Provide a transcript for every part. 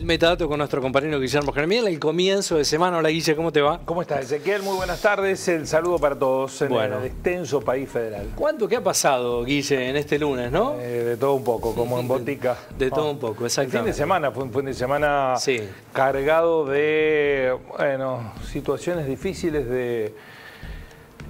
Metadatos con nuestro compañero Guillermo Jeremías. El comienzo de semana. Hola Guille, ¿cómo te va? ¿Cómo estás, Ezequiel? Muy buenas tardes. El saludo para todos en Bueno. el extenso país federal. ¿Qué ha pasado, Guille, en este lunes, no? De todo un poco, como en botica. De todo un poco, El exactamente. fin de semana fue un fin de semana Sí. cargado de situaciones difíciles de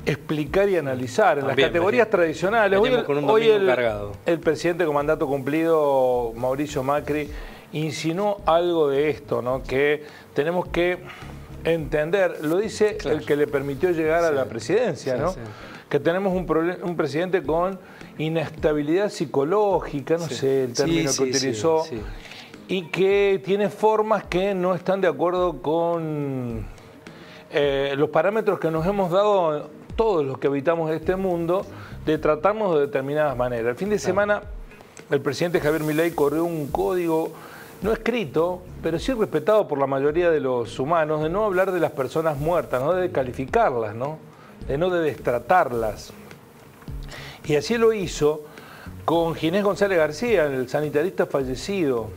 explicar y analizar. En También, las categorías tradicionales. venimos con un domingo cargado. El presidente con mandato cumplido, Mauricio Macri, insinuó algo de esto, ¿no? Que tenemos que entender, lo dice Claro. el que le permitió llegar a la presidencia, Sí, ¿no? sí. Que tenemos un presidente con inestabilidad psicológica, no sé el término que utilizó, sí. y que tiene formas que no están de acuerdo con los parámetros que nos hemos dado todos los que habitamos este mundo, de tratarnos de determinadas maneras. El fin de semana el presidente Javier Milei corrió un código no escrito, pero sí respetado por la mayoría de los humanos, de no hablar de las personas muertas, no de descalificarlas, ¿no? De no de destratarlas. Y así lo hizo con Ginés González García, el sanitarista fallecido,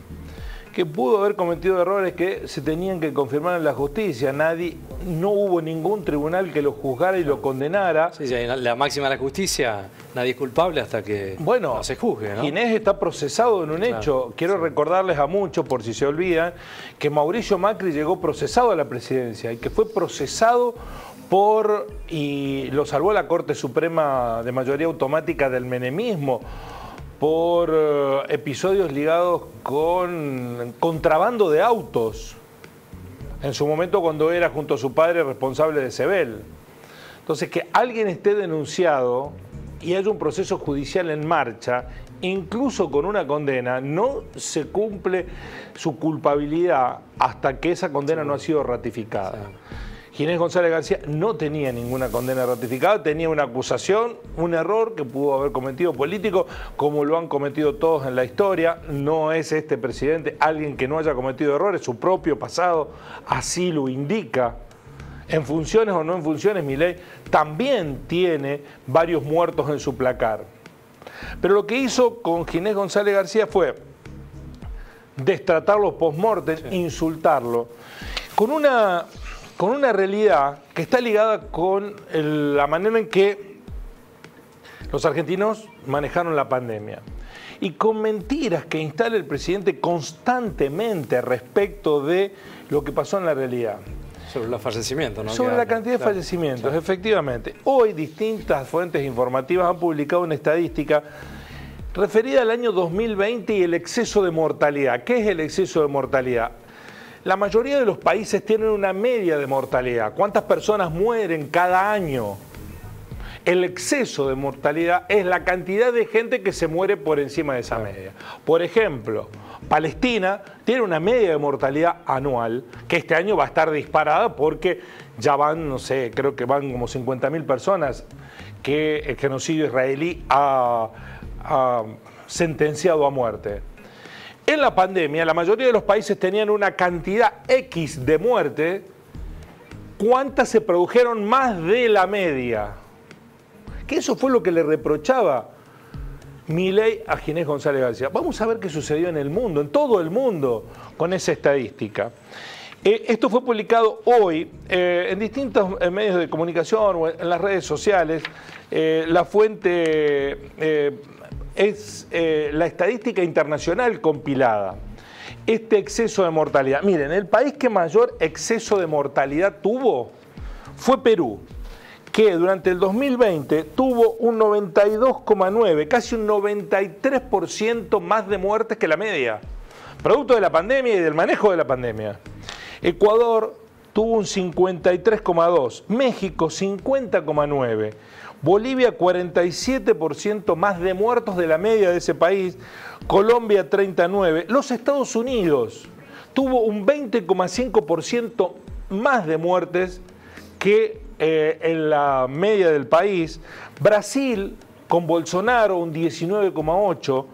que pudo haber cometido errores que se tenían que confirmar en la justicia. No hubo ningún tribunal que lo juzgara y lo condenara. Sí, la máxima de la justicia, nadie es culpable hasta que no se juzgue, ¿no? Ginés está procesado en un hecho. Quiero recordarles a muchos, por si se olvidan, que Mauricio Macri llegó procesado a la presidencia y que fue procesado y lo salvó la Corte Suprema de mayoría automática del menemismo, por episodios ligados con contrabando de autos, en su momento cuando era junto a su padre responsable de Sebel. Entonces, que alguien esté denunciado y haya un proceso judicial en marcha, incluso con una condena, no se cumple su culpabilidad hasta que esa condena no ha sido ratificada. Ginés González García no tenía ninguna condena ratificada, tenía una acusación, un error que pudo haber cometido político, como lo han cometido todos en la historia. No es este presidente alguien que no haya cometido errores, su propio pasado así lo indica. En funciones o no en funciones, Milei también tiene varios muertos en su placar. Pero lo que hizo con Ginés González García fue destratarlo post-mortem, insultarlo, con una realidad que está ligada con la manera en que los argentinos manejaron la pandemia y con mentiras que instala el presidente constantemente respecto de lo que pasó en la realidad. Sobre los fallecimientos, ¿no? Sobre la cantidad de fallecimientos, efectivamente. Hoy distintas fuentes informativas han publicado una estadística referida al año 2020 y el exceso de mortalidad. ¿Qué es el exceso de mortalidad? La mayoría de los países tienen una media de mortalidad. ¿Cuántas personas mueren cada año? El exceso de mortalidad es la cantidad de gente que se muere por encima de esa media. Por ejemplo, Palestina tiene una media de mortalidad anual que este año va a estar disparada porque ya van, no sé, creo que van como 50.000 personas que el genocidio israelí ha sentenciado a muerte. En la pandemia, la mayoría de los países tenían una cantidad X de muerte. ¿Cuántas se produjeron más de la media? Que eso fue lo que le reprochaba Milei a Ginés González García. Vamos a ver qué sucedió en el mundo, en todo el mundo, con esa estadística. Esto fue publicado hoy en distintos medios de comunicación o en las redes sociales. La fuente es la estadística internacional compilada. Este exceso de mortalidad. Miren, el país que mayor exceso de mortalidad tuvo fue Perú, que durante el 2020 tuvo un 92,9, casi un 93% más de muertes que la media, producto de la pandemia y del manejo de la pandemia. Ecuador tuvo un 53,2, México 50,9, Bolivia 47% más de muertos de la media de ese país, Colombia 39%, los Estados Unidos tuvo un 20,5% más de muertes que en la media del país, Brasil con Bolsonaro un 19,8%,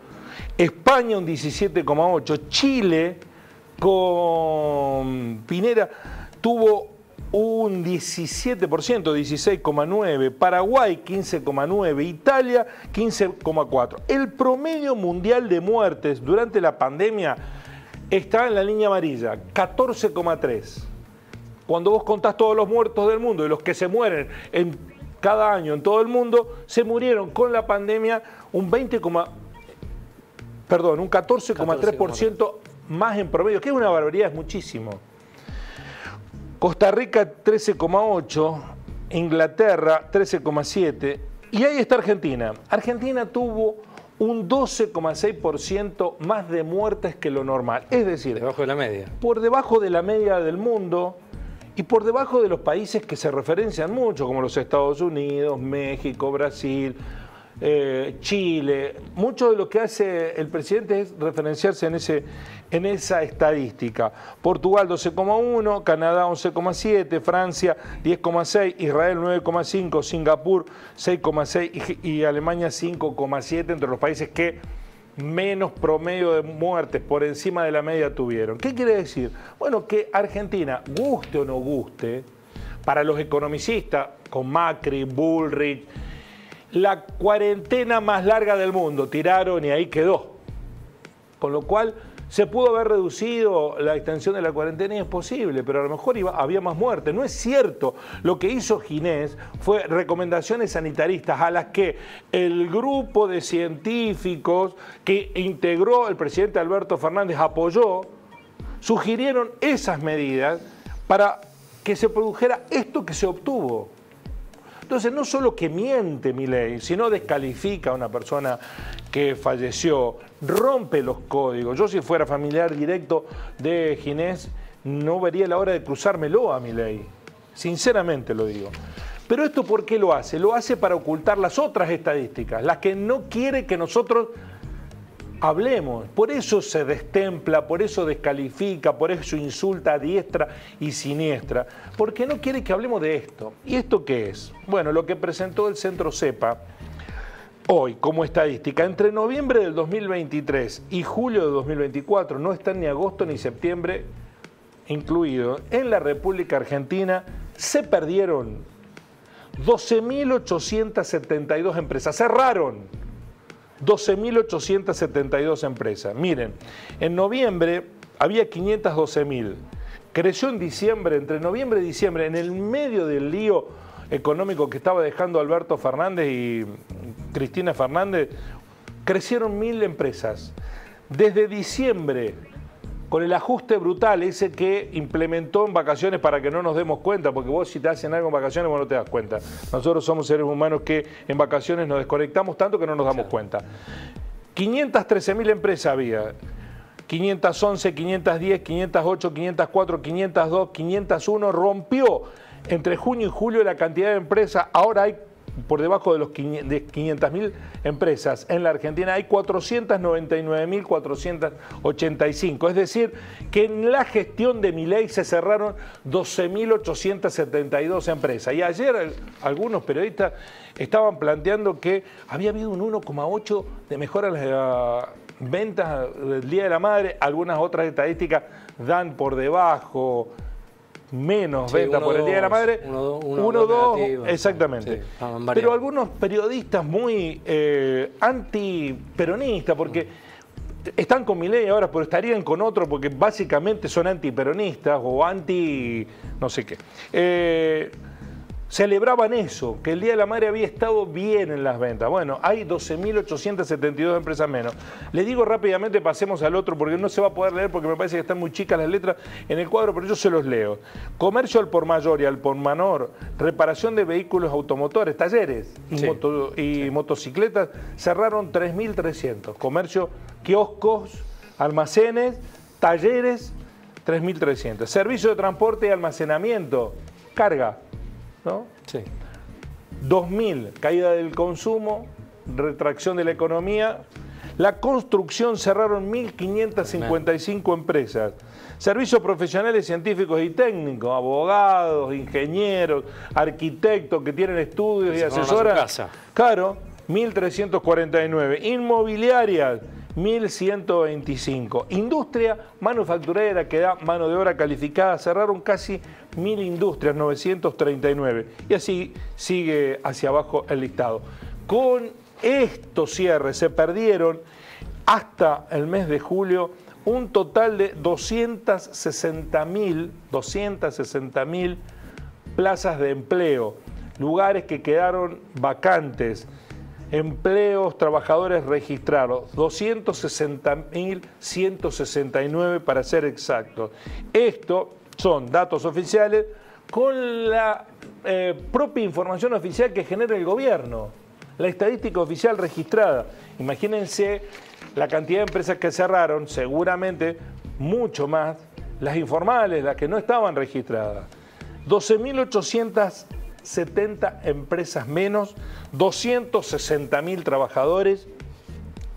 España un 17,8%, Chile con Pinera tuvo un 17%, 16,9%, Paraguay 15,9%, Italia 15,4%. El promedio mundial de muertes durante la pandemia está en la línea amarilla, 14,3. Cuando vos contás todos los muertos del mundo y los que se mueren cada año en todo el mundo, se murieron con la pandemia un 14,3% más en promedio, que es una barbaridad, es muchísimo. Costa Rica 13,8, Inglaterra 13,7 y ahí está Argentina. Argentina tuvo un 12,6% más de muertes que lo normal, es decir, debajo de la media. Por debajo de la media del mundo y por debajo de los países que se referencian mucho, como los Estados Unidos, México, Brasil, Chile. Mucho de lo que hace el presidente es referenciarse en esa estadística. Portugal 12,1, Canadá 11,7, Francia 10,6, Israel 9,5, Singapur 6,6 y Alemania 5,7 entre los países que menos promedio de muertes por encima de la media tuvieron. ¿Qué quiere decir? Bueno, que Argentina, guste o no guste, para los economicistas, con Macri, Bullrich, la cuarentena más larga del mundo, tiraron y ahí quedó. Con lo cual se pudo haber reducido la extensión de la cuarentena y es posible, pero a lo mejor había más muertes. No es cierto. Lo que hizo Ginés fue recomendaciones sanitaristas a las que el grupo de científicos que integró el presidente Alberto Fernández apoyó, sugirieron esas medidas para que se produjera esto que se obtuvo. Entonces, no solo que miente Milei, sino descalifica a una persona que falleció, rompe los códigos. Yo, si fuera familiar directo de Ginés, no vería la hora de cruzármelo a Milei. Sinceramente lo digo. Pero esto, ¿por qué lo hace? Lo hace para ocultar las otras estadísticas, las que no quiere que nosotros hablemos. Por eso se destempla, por eso descalifica, por eso insulta a diestra y siniestra, porque no quiere que hablemos de esto. ¿Y esto qué es? Bueno, lo que presentó el Centro CEPA hoy como estadística, entre noviembre del 2023 y julio de 2024, no están ni agosto ni septiembre incluidos, en la República Argentina se perdieron 12.872 empresas, cerraron 12.872 empresas. Miren, en noviembre había 512.000. Creció en diciembre, entre noviembre y diciembre, en el medio del lío económico que estaba dejando Alberto Fernández y Cristina Fernández, crecieron 1.000 empresas. Desde diciembre, con el ajuste brutal ese que implementó en vacaciones para que no nos demos cuenta, porque vos si te hacen algo en vacaciones vos no te das cuenta. Nosotros somos seres humanos que en vacaciones nos desconectamos tanto que no nos damos cuenta. 513.000 empresas había, 511, 510, 508, 504, 502, 501, rompió entre junio y julio la cantidad de empresas, ahora hay por debajo de los 500.000 empresas. En la Argentina hay 499.485. Es decir, que en la gestión de Milei se cerraron 12.872 empresas. Y ayer algunos periodistas estaban planteando que había habido un 1,8 de mejora en las ventas del Día de la Madre. Algunas otras estadísticas dan por debajo, menos venta por el Día de la Madre, 1-2, exactamente. Sí, pero algunos periodistas muy antiperonistas, porque están con Milei ahora, pero estarían con otro porque básicamente son antiperonistas o anti no sé qué. Celebraban eso, que el Día de la Madre había estado bien en las ventas. Bueno, hay 12.872 empresas menos. Les digo rápidamente, pasemos al otro, porque no se va a poder leer, porque me parece que están muy chicas las letras en el cuadro, pero yo se los leo. Comercio al por mayor y al por menor, reparación de vehículos automotores, talleres y motocicletas, cerraron 3.300. Comercio, kioscos, almacenes, talleres, 3.300. Servicio de transporte y almacenamiento, carga, ¿no? Sí. 2.000, caída del consumo, retracción de la economía. La construcción cerraron 1.555 empresas. Servicios profesionales, científicos y técnicos, abogados, ingenieros, arquitectos que tienen estudios y asesoras. Claro, 1.349. Inmobiliarias, 1.125. Industria manufacturera que da mano de obra calificada, cerraron casi 1.000 industrias, 939. Y así sigue hacia abajo el listado. Con estos cierres se perdieron hasta el mes de julio un total de 260.000 plazas de empleo, lugares que quedaron vacantes, empleos, trabajadores registrados, 260.169 para ser exactos. Esto son datos oficiales con la propia información oficial que genera el gobierno, la estadística oficial registrada. Imagínense la cantidad de empresas que cerraron, seguramente mucho más, las informales, las que no estaban registradas. 12.870 empresas menos, 260.000 trabajadores.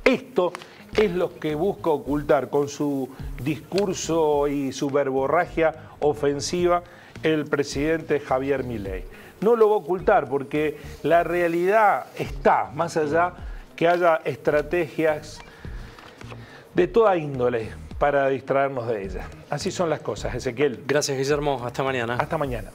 Esto es lo que busca ocultar con su discurso y su verborragia ofensiva el presidente Javier Milei. No lo va a ocultar porque la realidad está, más allá que haya estrategias de toda índole para distraernos de ella. Así son las cosas, Ezequiel. Gracias, Guillermo. Hasta mañana. Hasta mañana.